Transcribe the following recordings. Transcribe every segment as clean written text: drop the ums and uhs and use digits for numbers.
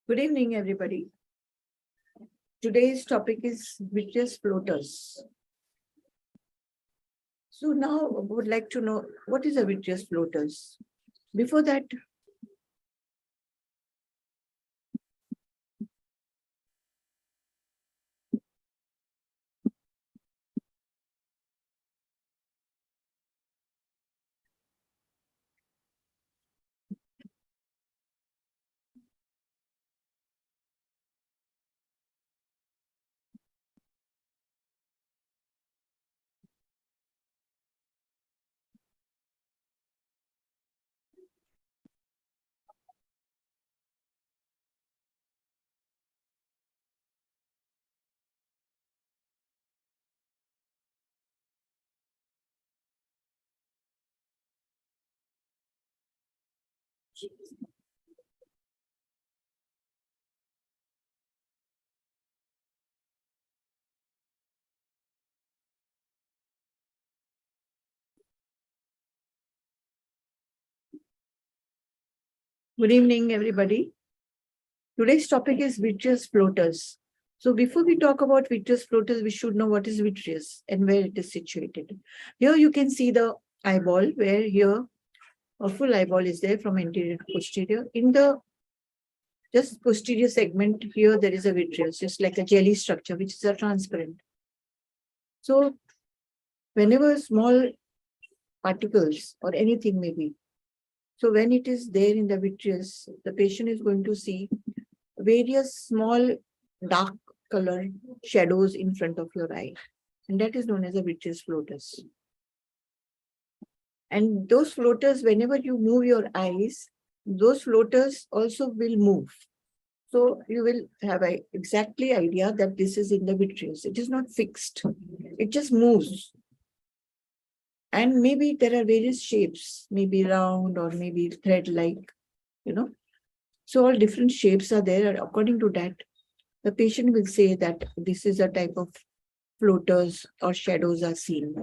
Good evening, everybody. Today's topic is vitreous floaters. So now I would like to know what is a vitreous floaters. Before that, good evening, everybody. Today's topic is vitreous floaters. So before we talk about vitreous floaters, we should know what is vitreous and where it is situated. Here you can see the eyeball, where here a full eyeball is there from anterior to posterior. In the just posterior segment, here there is a vitreous, just like a jelly structure, which is a transparent. So whenever small particles or anything may be, so when it is there in the vitreous, the patient is going to see various small dark color shadows in front of your eye. And that is known as the vitreous floaters. And those floaters, whenever you move your eyes, those floaters also will move. So you will have an exactly idea that this is in the vitreous. It is not fixed. It just moves. And maybe there are various shapes, maybe round or maybe thread-like, So all different shapes are there. According to that, the patient will say that this is a type of floaters or shadows are seen.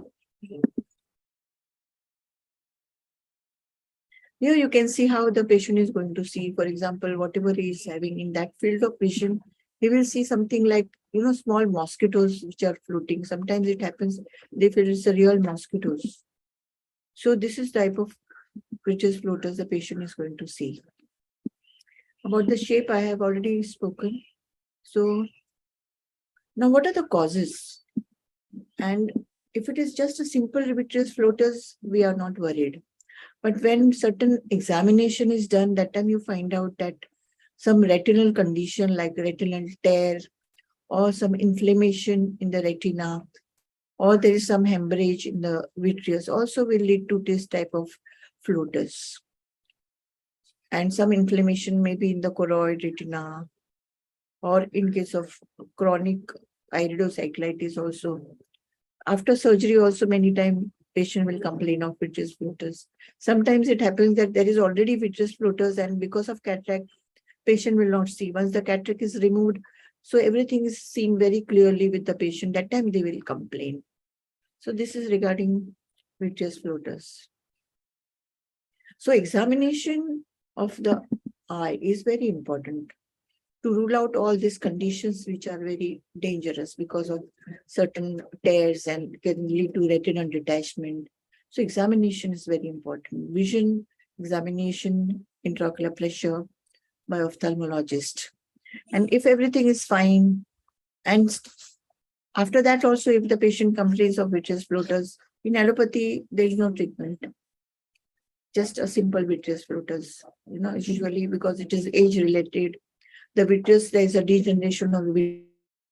Here you can see how the patient is going to see, for example, whatever he is having in that field of vision, he will see something like, small mosquitoes which are floating. Sometimes it happens, they feel it's a real mosquitoes. So this is type of vitreous floaters the patient is going to see. About the shape, I have already spoken. So now what are the causes? And if it is just a simple vitreous floaters, we are not worried. But when certain examination is done, that time you find out that some retinal condition like retinal tear or some inflammation in the retina, or there is some hemorrhage in the vitreous also will lead to this type of floaters. And some inflammation may be in the choroid retina, or in case of chronic iridocyclitis also. After surgery also many times patient will complain of vitreous floaters. Sometimes it happens that there is already vitreous floaters and because of cataract, patient will not see. Once the cataract is removed, so everything is seen very clearly with the patient. That time they will complain. So this is regarding vitreous floaters. So examination of the eye is very important to rule out all these conditions which are very dangerous because of certain tears and can lead to retinal detachment. So examination is very important. Vision examination, intraocular pressure by ophthalmologist. And if everything is fine, and after that also if the patient complains of vitreous floaters, in allopathy there is no treatment. Just a simple vitreous floaters, usually because it is age related. The vitreous, there is a degeneration of the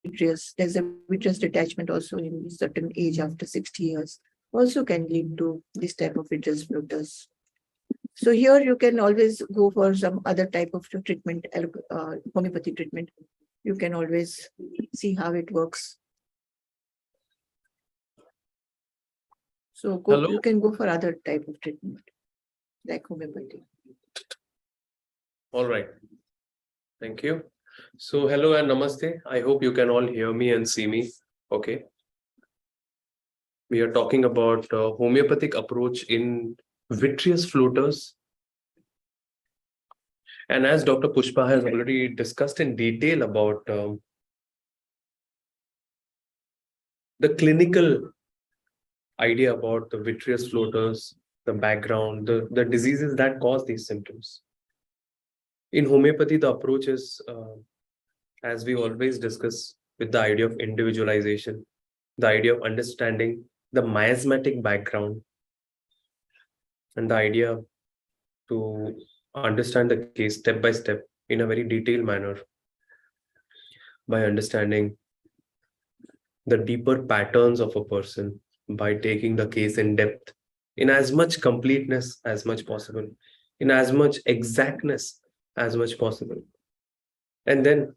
vitreous. There's a vitreous detachment also in certain age after 60 years. Also can lead to this type of vitreous floaters. So here you can always go for some other type of treatment, homeopathy treatment. You can always see how it works. So you can go for other type of treatment, like homeopathy. All right. Thank you. So hello and namaste. I hope you can all hear me and see me. Okay. We are talking about homeopathic approach in vitreous floaters. And as Dr. Pushpa has already discussed in detail about the clinical idea about the vitreous floaters, the background, the diseases that cause these symptoms. In homeopathy, the approach is, as we always discuss, with the idea of individualization, the idea of understanding the miasmatic background, and the idea to understand the case step by step in a very detailed manner by understanding the deeper patterns of a person, by taking the case in depth, in as much completeness as much possible, in as much exactness as much possible, and then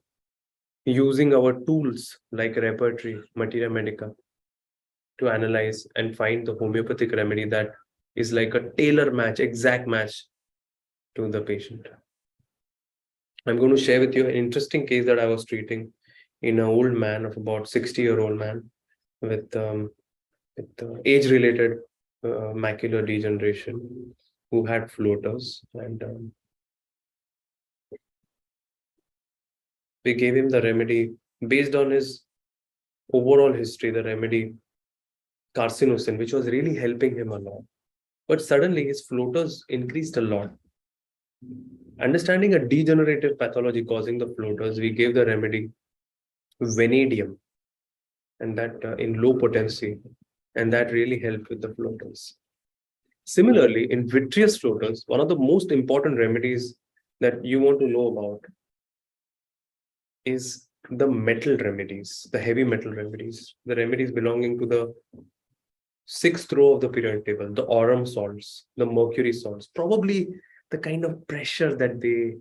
using our tools like repertory, materia medica, to analyze and find the homeopathic remedy that is like a tailor match, exact match to the patient. I'm going to share with you an interesting case that I was treating in an old man of about 60-year-old man with age-related macular degeneration who had floaters, and we gave him the remedy based on his overall history, the remedy carcinosin, which was really helping him a lot. But suddenly his floaters increased a lot. Understanding a degenerative pathology causing the floaters, we gave the remedy vanadium, and that in low potency, and that really helped with the floaters. Similarly, in vitreous floaters, one of the most important remedies that you want to know about is the metal remedies, the heavy metal remedies, the remedies belonging to the sixth row of the periodic table, the aurum salts, the mercury salts, probably the kind of pressure that they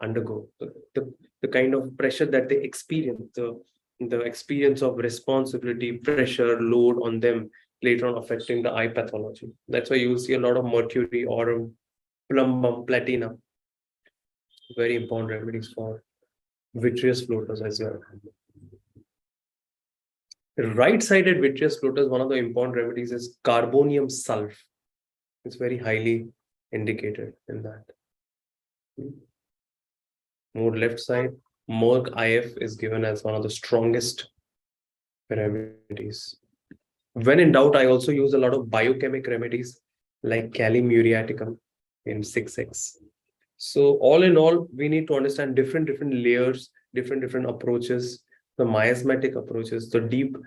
undergo, the kind of pressure that they experience, the experience of responsibility, pressure, load on them later on affecting the eye pathology. That's why you will see a lot of mercury, aurum, plumbum, platinum, very important remedies for vitreous floaters as well. Right-sided vitreous floaters, one of the important remedies is carbonium sulf. It's very highly indicated in that. More left side, Merck IF is given as one of the strongest remedies. When in doubt, I also use a lot of biochemic remedies like kali muriaticum in 6x. So all in all, we need to understand different layers, different approaches, the miasmatic approaches, the deep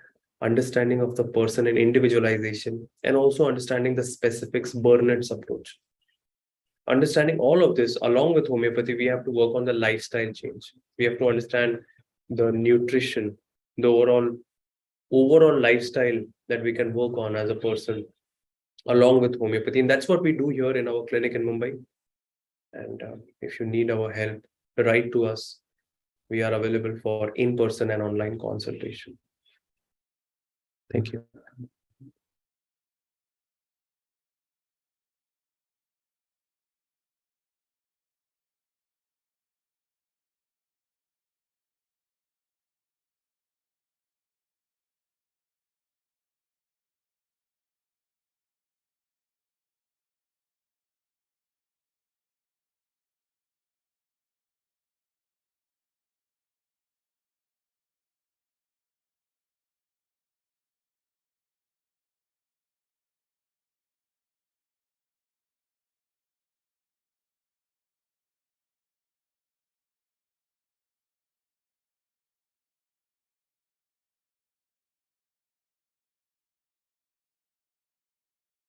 understanding of the person and individualization, and also understanding the specifics, Burnett's approach. Understanding all of this along with homeopathy, we have to work on the lifestyle change. We have to understand the nutrition, the overall lifestyle that we can work on as a person along with homeopathy. And that's what we do here in our clinic in Mumbai. And if you need our help, write to us. We are available for in-person and online consultation. Thank you.